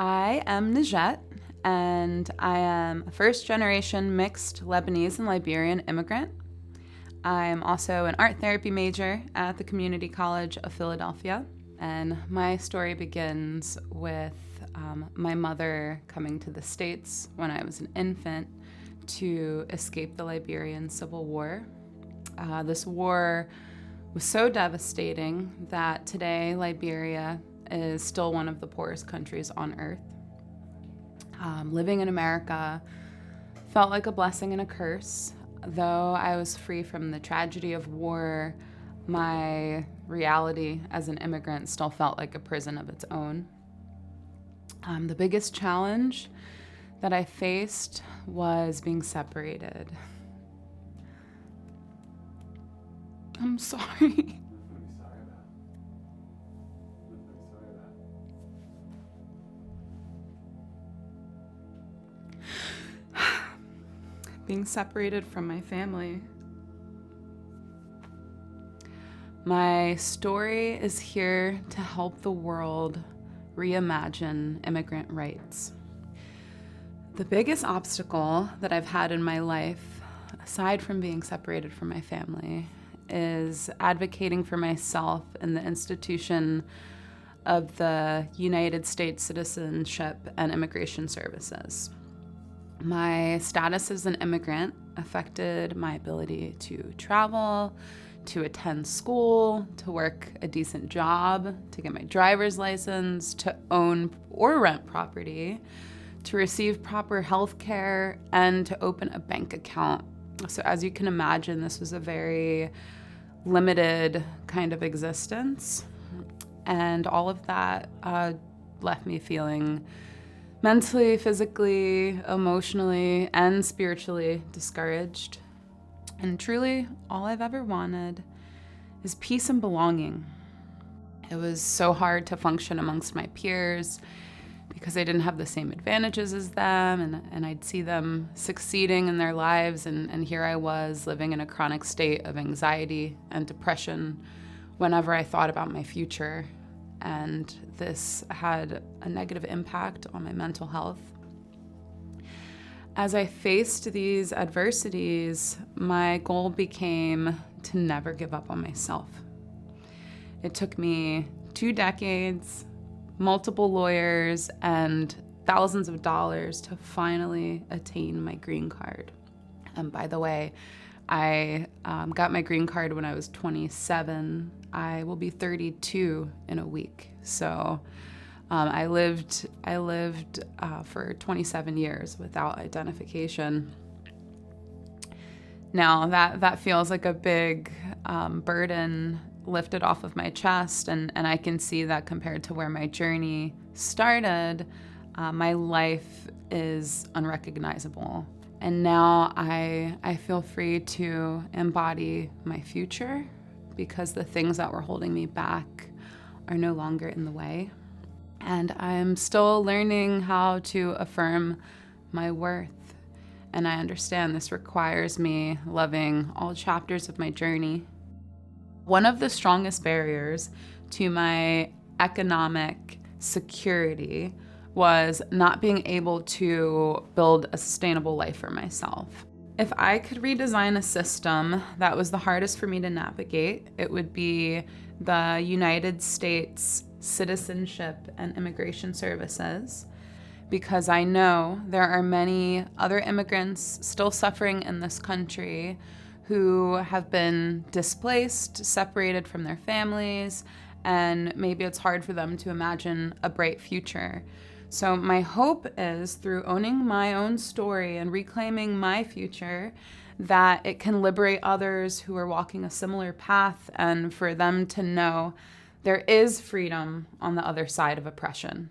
I am Najat, and I am a first-generation mixed Lebanese and Liberian immigrant. I am also an art therapy major at the Community College of Philadelphia, and my story begins with my mother coming to the States when I was an infant to escape the Liberian Civil War. This war was so devastating that today Liberia is still one of the poorest countries on earth. Living in America felt like a blessing and a curse. Though I was free from the tragedy of war, my reality as an immigrant still felt like a prison of its own. The biggest challenge that I faced was being separated. I'm sorry. Being separated from my family. My story is here to help the world reimagine immigrant rights. The biggest obstacle that I've had in my life, aside from being separated from my family, is advocating for myself in the institution of the United States Citizenship and Immigration Services. My status as an immigrant affected my ability to travel, to attend school, to work a decent job, to get my driver's license, to own or rent property, to receive proper health care, and to open a bank account. So as you can imagine, this was a very limited kind of existence. And all of that left me feeling mentally, physically, emotionally, and spiritually discouraged. And truly, all I've ever wanted is peace and belonging. It was so hard to function amongst my peers because I didn't have the same advantages as them, and I'd see them succeeding in their lives, and here I was living in a chronic state of anxiety and depression whenever I thought about my future. And this had a negative impact on my mental health. As I faced these adversities, my goal became to never give up on myself. It took me 2 decades, multiple lawyers, and thousands of dollars to finally attain my green card. And by the way, I got my green card when I was 27. I will be 32 in a week. So I lived for 27 years without identification. Now that feels like a big burden lifted off of my chest, and I can see that compared to where my journey started, my life is unrecognizable. And now I feel free to embody my future because the things that were holding me back are no longer in the way. And I'm still learning how to affirm my worth. And I understand this requires me loving all chapters of my journey. One of the strongest barriers to my economic security was not being able to build a sustainable life for myself. If I could redesign a system that was the hardest for me to navigate, it would be the United States Citizenship and Immigration Services, because I know there are many other immigrants still suffering in this country who have been displaced, separated from their families, and maybe it's hard for them to imagine a bright future. So my hope is, through owning my own story and reclaiming my future, that it can liberate others who are walking a similar path, and for them to know there is freedom on the other side of oppression.